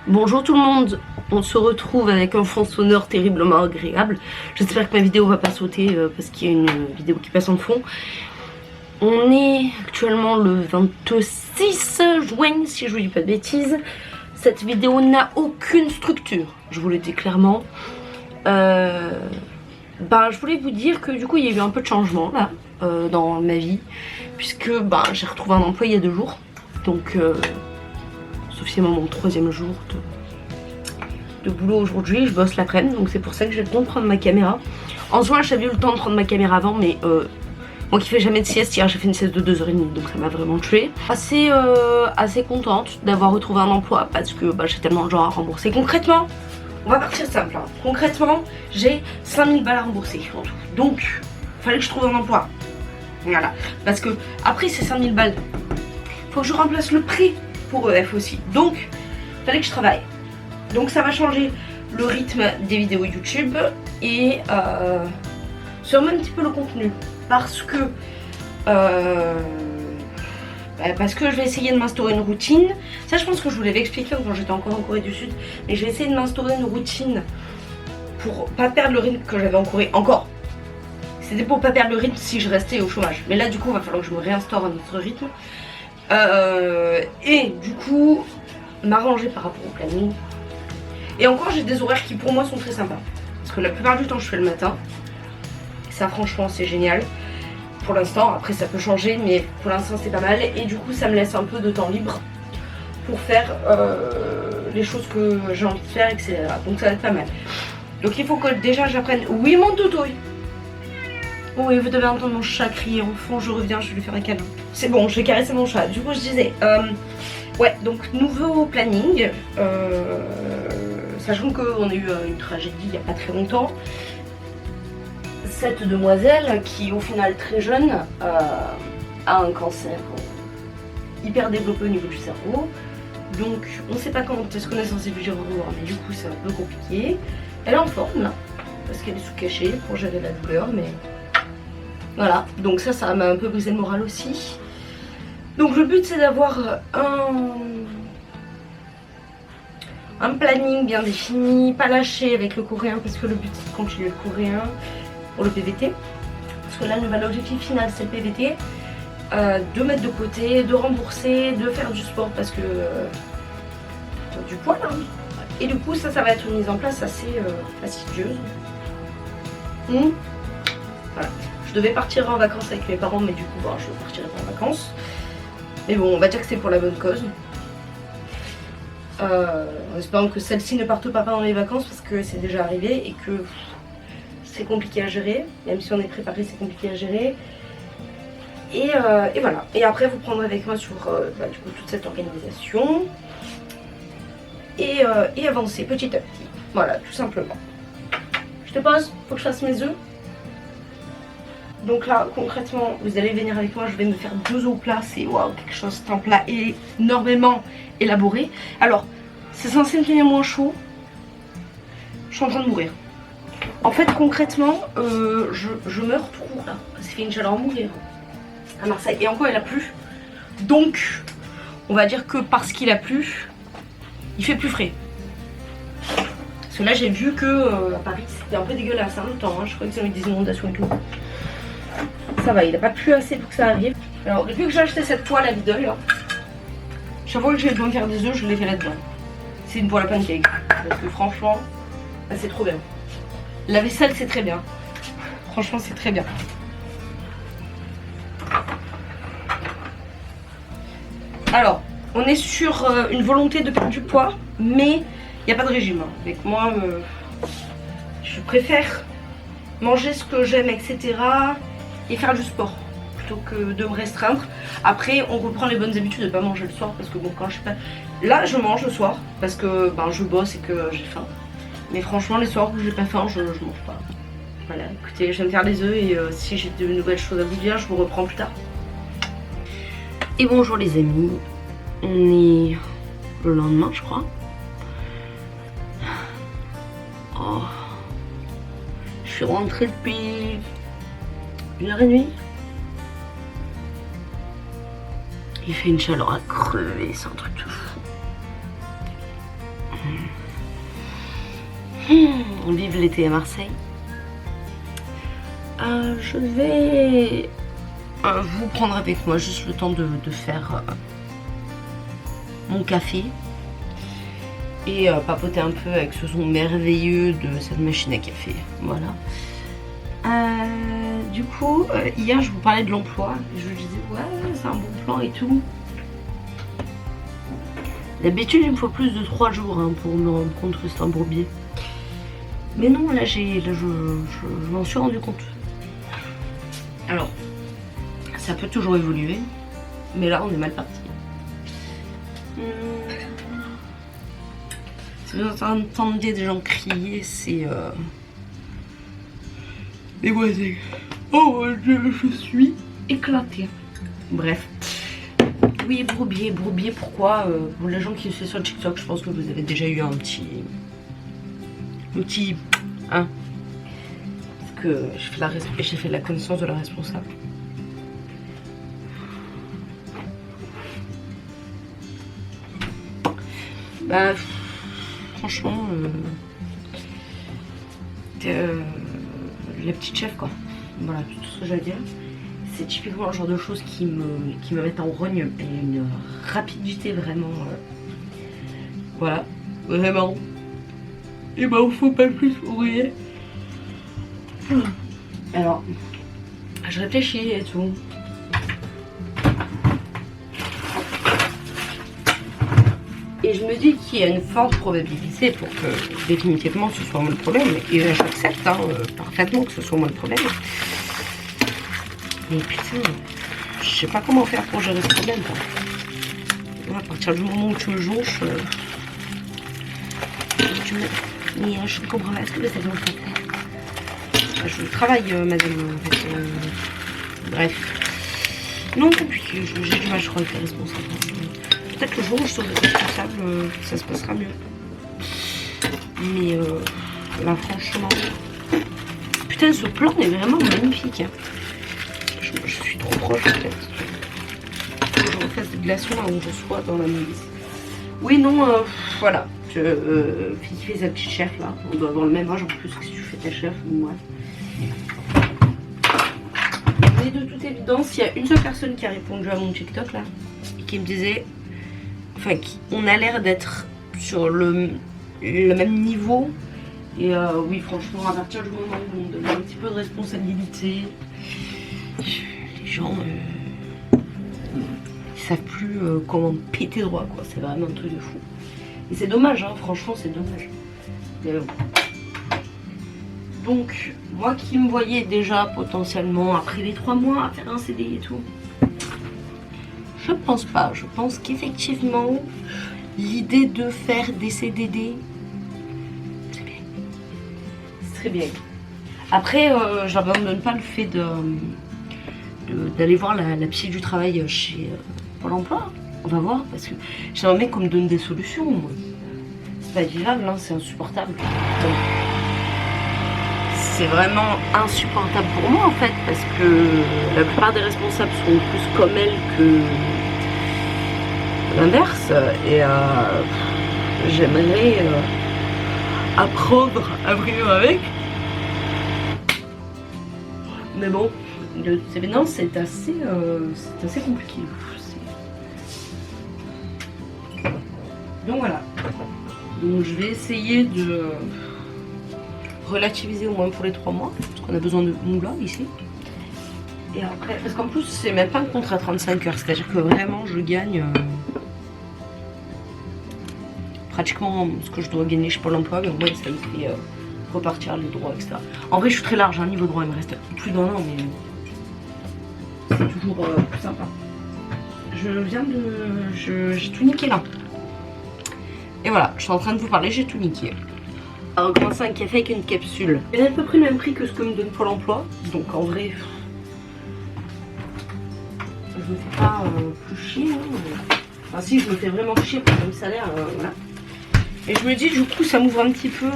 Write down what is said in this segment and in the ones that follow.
Bonjour tout le monde, on se retrouve avec un fond sonore terriblement agréable. J'espère que ma vidéo va pas sauter parce qu'il y a une vidéo qui passe en fond. On est actuellement le 26 juin, si je vous dis pas de bêtises. Cette vidéo n'a aucune structure, je vous le dis clairement. Je voulais vous dire que du coup il y a eu un peu de changement là dans ma vie. Puisque j'ai retrouvé un emploi il y a 2 jours. Donc officiellement mon 3e jour de boulot aujourd'hui, je bosse l'après-midi, donc c'est pour ça que j'ai le temps de prendre ma caméra. En soi j'avais eu le temps de prendre ma caméra avant, mais moi qui fais jamais de sieste, hier j'ai fait une sieste de 2h30, donc ça m'a vraiment tué. Assez contente d'avoir retrouvé un emploi parce que j'ai tellement de gens à rembourser. Concrètement, on va partir simple, hein. Concrètement j'ai 5000 balles à rembourser en tout, donc fallait que je trouve un emploi. Voilà, parce que après ces 5000 balles, faut que je remplace le prêt pour EF aussi, donc fallait que je travaille. Donc ça va changer le rythme des vidéos YouTube et sûrement un petit peu le contenu, parce que je vais essayer de m'instaurer une routine. Ça je pense que je vous l'avais expliqué quand j'étais encore en Corée du Sud, mais je vais essayer de m'instaurer une routine pour pas perdre le rythme que j'avais en Corée encore. C'était pour pas perdre le rythme si je restais au chômage, mais là du coup il va falloir que je me réinstaure un autre rythme et du coup m'arranger par rapport au planning. Et encore j'ai des horaires qui pour moi sont très sympas, parce que la plupart du temps je fais le matin. Ça franchement c'est génial pour l'instant, après ça peut changer, mais pour l'instant c'est pas mal. Et du coup ça me laisse un peu de temps libre pour faire les choses que j'ai envie de faire, etc. Donc ça va être pas mal. Donc il faut que déjà j'apprenne. Oui mon toutouille. Oui, vous devez entendre mon chat crier en fond, je reviens, je vais lui faire un câlin. C'est bon, je vais caresser mon chat. Du coup je disais ouais, donc nouveau planning, sachant qu'on a eu une tragédie il n'y a pas très longtemps. Cette demoiselle qui au final très jeune a un cancer hyper développé au niveau du cerveau. Donc on ne sait pas quand est-ce qu'on est censé lui revoir, mais du coup c'est un peu compliqué. Elle est en forme là, parce qu'elle est sous-cachée pour gérer la douleur, mais voilà. Donc ça m'a un peu brisé le moral aussi. Donc le but c'est d'avoir un planning bien défini, pas lâcher avec le coréen, parce que le but c'est de continuer le coréen pour le PVT. Parce que là le nouvel objectif final c'est le PVT, de mettre de côté, de rembourser, de faire du sport parce que du poids là. Et du coup ça va être une mise en place assez fastidieuse. Voilà. Je devais partir en vacances avec mes parents, mais du coup je ne partirai pas en vacances. Mais bon, on va dire que c'est pour la bonne cause. En espérant que celle-ci ne parte pas pendant les vacances, parce que c'est déjà arrivé et que c'est compliqué à gérer. Même si on est préparé, c'est compliqué à gérer. Et voilà. Et après, vous prendrez avec moi sur du coup, toute cette organisation. Et avancer petit à petit. Voilà, tout simplement. Je te pose, faut que je fasse mes œufs. Donc là, concrètement, vous allez venir avec moi, je vais me faire 2 œufs plats. C'est waouh, quelque chose, c'est un plat énormément élaboré. Alors, c'est censé me tenir moins chaud. Je suis en train de mourir. En fait, concrètement, je meurs tout court là. Ça fait une chaleur à mourir à Marseille. Et encore, il a plu. Donc, on va dire que parce qu'il a plu, il fait plus frais. Parce que là, j'ai vu que à Paris, c'était un peu dégueulasse le temps. Je crois qu'ils ont eu des inondations et tout. Ça va, il n'a pas plu assez pour que ça arrive. Alors depuis que j'ai acheté cette poêle à Lidl, chaque fois que j'ai besoin de faire des œufs, je les fais là-dedans. C'est une poêle à pancake. Parce que franchement, c'est trop bien. La vaisselle c'est très bien. Franchement c'est très bien. Alors, on est sur une volonté de perdre du poids, mais il n'y a pas de régime. Avec moi, je préfère manger ce que j'aime, etc. et faire du sport plutôt que de me restreindre. Après on reprend les bonnes habitudes de pas manger le soir, parce que bon, quand je sais pas, là je mange le soir parce que je bosse et que j'ai faim, mais franchement les soirs où j'ai pas faim je mange pas. Voilà, écoutez, je vais me faire les œufs et si j'ai de nouvelles choses à vous dire je vous reprends plus tard. Et bonjour les amis, on est le lendemain je crois. Oh, je suis rentrée depuis 1h30. Il fait une chaleur à crever, c'est un truc de fou. Vive l'été à Marseille. Je vais vous prendre avec moi juste le temps de faire mon café et papoter un peu avec ce son merveilleux de cette machine à café. Voilà. Du coup, hier je vous parlais de l'emploi. Je vous disais ouais, c'est un bon plan et tout. D'habitude il me faut plus de 3 jours hein, pour me rendre compte que c'est un bourbier. Mais non, là je m'en suis rendu compte. Alors, ça peut toujours évoluer, mais là on est mal parti. Si vous entendez des gens crier, c'est des voisins. Oh mon Dieu, je suis éclatée. Bref. Oui, bourbier, pourquoi pour les gens qui sont sur TikTok, je pense que vous avez déjà eu un petit hein, parce que j'ai fait la connaissance de la responsable. Bah franchement la petite chef quoi. Voilà, tout ce que j'ai à dire. C'est typiquement le genre de choses qui me mettent en rogne et une rapidité vraiment voilà, vraiment. Et bah, il faut pas plus ouvrier. Alors, je réfléchis et tout. Et je me dis qu'il y a une forte probabilité pour que définitivement ce soit moi le problème. Et j'accepte hein, parfaitement que ce soit moi le problème. Mais putain, je sais pas comment faire pour gérer ce problème. Quoi. À partir du moment où tu me jonches, tu me... Mais je ne comprends pas, est-ce que vous avez mon fait je travaille, madame. En fait, bref. Non, compliqué, j'ai du mal, je crois, avec les responsables. Peut-être que le jour où je serai responsable, ça se passera mieux. Mais là, franchement. Putain, ce plan est vraiment magnifique. Hein. Je suis trop proche, en fait. Je refasse des glaçons là où je sois dans la milice. Oui, non, voilà. Fille qui fait sa petite chef là, on doit avoir le même âge en plus que si tu fais ta chef ou moi. Mais de toute évidence, il y a une seule personne qui a répondu à mon TikTok là et qui me disait, enfin, on a l'air d'être sur le même niveau. Et oui, franchement, à partir du moment où on donne un petit peu de responsabilité, les gens ils savent plus comment péter droit quoi. C'est vraiment un truc de fou. Et c'est dommage, hein, franchement, c'est dommage. Donc, moi qui me voyais déjà potentiellement, après les 3 mois, à faire un CDI et tout, je pense pas. Je pense qu'effectivement, l'idée de faire des CDD, c'est bien. C'est très bien. Après, j'abandonne pas le fait d'aller voir la psy du travail chez Pôle emploi. On va voir, parce que j'aimerais bien qu'on me donne des solutions. Moi. C'est pas vivable, hein, c'est insupportable. C'est vraiment insupportable pour moi en fait, parce que la plupart des responsables sont plus comme elle que l'inverse. Et j'aimerais apprendre à vivre avec. Mais bon, de toute évidence, c'est assez compliqué. Donc voilà, donc je vais essayer de relativiser au moins pour les 3 mois, parce qu'on a besoin de moula ici. Et après, parce qu'en plus c'est même pas un contrat 35 heures, c'est-à-dire que vraiment je gagne pratiquement ce que je dois gagner chez Pôle emploi, mais au moins ça me fait repartir les droits, etc. En vrai je suis très large, hein, niveau droit, il me reste plus d'un an, mais c'est toujours plus sympa. J'ai tout niqué là. Et voilà, je suis en train de vous parler, j'ai tout niqué. On va recommencer un café avec une capsule. C'est à peu près le même prix que ce que me donne Pôle emploi. Donc en vrai, je me fais pas plus chier. Hein. Enfin si, je me fais vraiment chier pour le même salaire. Voilà. Et je me dis, du coup, ça m'ouvre un petit peu.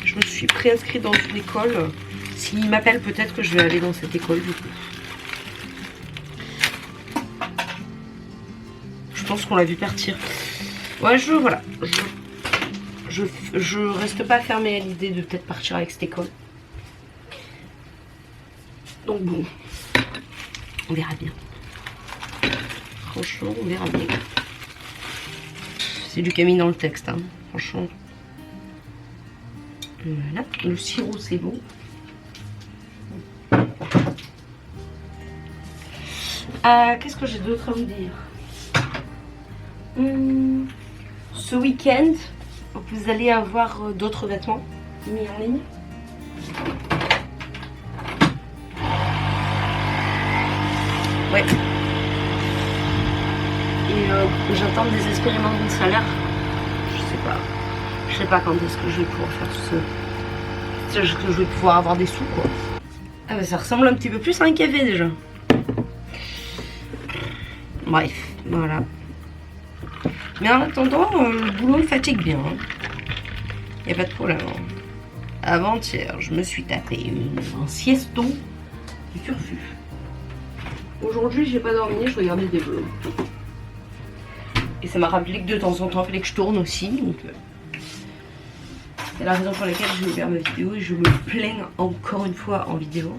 Je me suis préinscrite dans une école. S'ils m'appellent, peut-être que je vais aller dans cette école du coup. Je pense qu'on l'a vu partir. Ouais, voilà. je reste pas fermée à l'idée de peut-être partir avec cette école. Donc bon, on verra bien. Franchement, on verra bien. C'est du Camille dans le texte, hein. Franchement. Voilà, le sirop c'est bon. Qu'est-ce que j'ai d'autre à vous dire? Ce week-end, vous allez avoir d'autres vêtements mis en ligne. Ouais. Et j'attends désespérément mon salaire. Je sais pas quand est-ce que je vais pouvoir faire tout ça. Que je vais pouvoir avoir des sous, quoi. Ah bah ça ressemble un petit peu plus à un café déjà. Bref, voilà. Mais en attendant, le boulot me fatigue bien. Y a pas de problème. Avant-hier, je me suis tapé un sieston du turfu. Aujourd'hui, j'ai pas dormi, je regardais des vlogs. Et ça m'a rappelé que de temps en temps, il fallait que je tourne aussi. Donc, c'est la raison pour laquelle j'ai ouvert ma vidéo et je me plains encore une fois en vidéo.